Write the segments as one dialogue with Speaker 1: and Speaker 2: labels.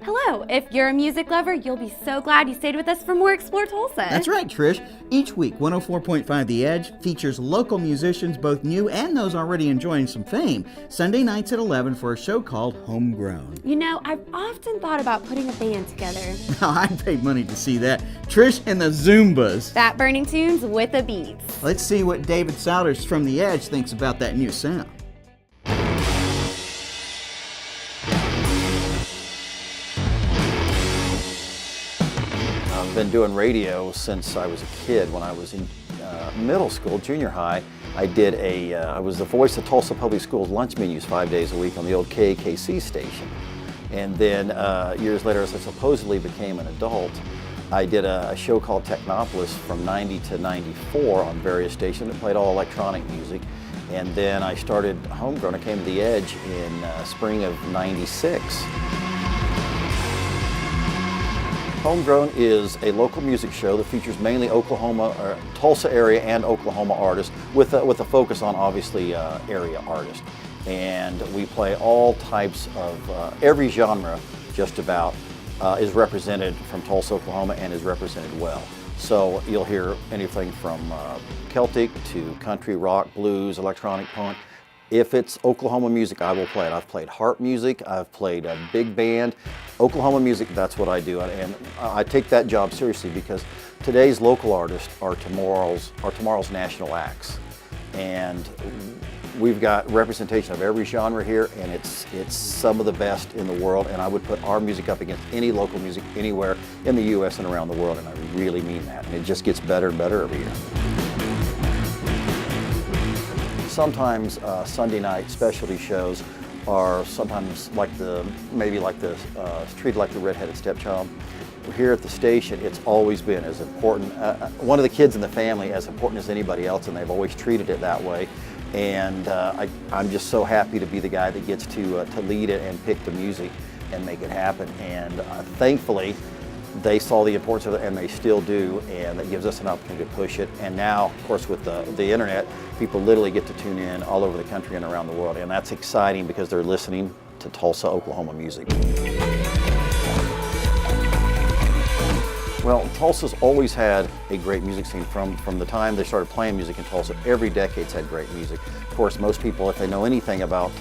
Speaker 1: Hello, if you're a music lover, you'll be so glad you stayed with us for more Explore Tulsa.
Speaker 2: That's right, Trish. Each week, 104.5 The Edge features local musicians, both new and those already enjoying some fame, Sunday nights at 11 for a show called Homegroan.
Speaker 1: You know, I've often thought about putting a band together.
Speaker 2: Now, I'd pay money to see that. Trish and the Zumbas.
Speaker 1: Fat burning tunes with the beats.
Speaker 2: Let's see what David Souders from The Edge thinks about that new sound.
Speaker 3: I've been doing radio since I was a kid. When I was in middle school, junior high, I was the voice of Tulsa Public Schools lunch menus 5 days a week on the old KKC station. And then years later, as I supposedly became an adult, I did a show called Technopolis from 90 to 94 on various stations that played all electronic music. And then I started Homegroan. I came to The Edge in spring of 96. Homegroan is a local music show that features mainly Tulsa area and Oklahoma artists with a focus on obviously area artists. And we play all types of, every genre just about is represented from Tulsa, Oklahoma, and is represented well. So you'll hear anything from Celtic to country, rock, blues, electronic punk. If it's Oklahoma music, I will play it. I've played harp music, I've played a big band. Oklahoma music, that's what I do. And I take that job seriously because today's local artists are tomorrow's national acts. And we've got representation of every genre here, and it's some of the best in the world. And I would put our music up against any local music anywhere in the U.S. and around the world, and I really mean that. And it just gets better and better every year. Sometimes Sunday night specialty shows are sometimes treated like the redheaded stepchild. Here at the station, it's always been as important, one of the kids in the family as important as anybody else, and they've always treated it that way. And I'm just so happy to be the guy that gets to lead it and pick the music and make it happen. And thankfully, they saw the importance of it, and they still do, and that gives us an opportunity to push it. And now, of course, with the internet, people literally get to tune in all over the country and around the world, and that's exciting because they're listening to Tulsa, Oklahoma music. Well, Tulsa's always had a great music scene from the time they started playing music in Tulsa. Every decade's had great music. Of course, most people, if they know anything about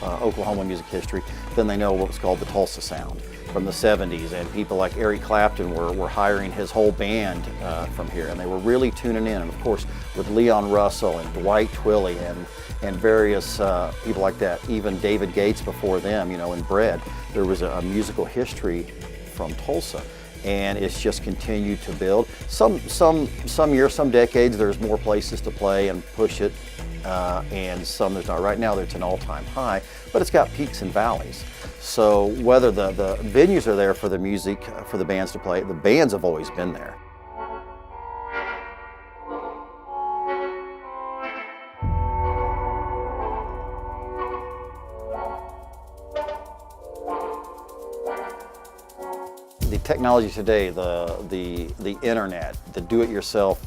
Speaker 3: Oklahoma music history, then they know what was called the Tulsa Sound from the 70s, and people like Eric Clapton were hiring his whole band from here, and they were really tuning in. And of course, with Leon Russell and Dwight Twilley and various people like that, even David Gates before them, you know, and Bread, there was a musical history from Tulsa. And it's just continued to build. Some years, some decades, there's more places to play and push it, and some there's not. Right now, it's an all-time high, but it's got peaks and valleys. So whether the venues are there for the music, for the bands to play, the bands have always been there. The technology today, the internet, the do-it-yourself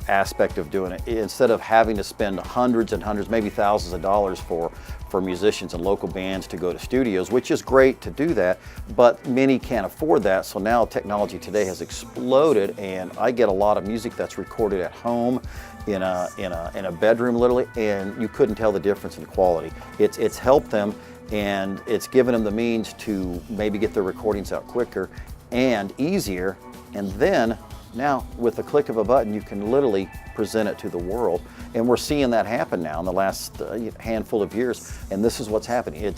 Speaker 3: aspect of doing it, instead of having to spend hundreds and hundreds, maybe thousands of dollars for musicians and local bands to go to studios, which is great to do that, but many can't afford that. So now technology today has exploded, and I get a lot of music that's recorded at home in a bedroom literally, and you couldn't tell the difference in quality. It's helped them, and it's given them the means to maybe get their recordings out quicker and easier. And then now with the click of a button, you can literally present it to the world. And we're seeing that happen now in the last handful of years. And this is what's happening.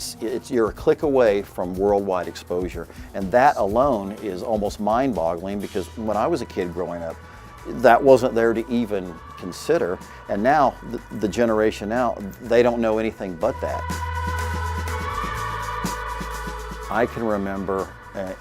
Speaker 3: You're a click away from worldwide exposure. And that alone is almost mind-boggling, because when I was a kid growing up, that wasn't there to even consider. And now the generation now, they don't know anything but that. I can remember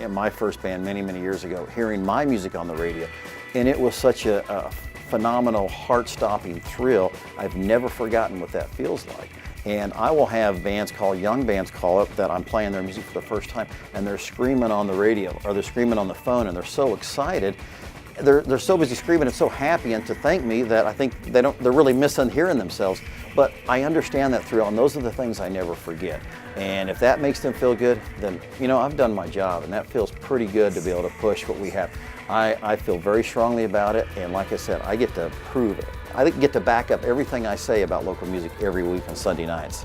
Speaker 3: in my first band many, many years ago, hearing my music on the radio, and it was such a phenomenal, heart-stopping thrill. I've never forgotten what that feels like. And I will have young bands call up that I'm playing their music for the first time, and they're screaming on the radio, or they're screaming on the phone, and they're so excited. They're so busy screaming and so happy and to thank me that I think they're really missing hearing themselves. But I understand that throughout, and those are the things I never forget. And if that makes them feel good, then, you know, I've done my job, and that feels pretty good to be able to push what we have. I feel very strongly about it, and like I said, I get to prove it. I get to back up everything I say about local music every week on Sunday nights.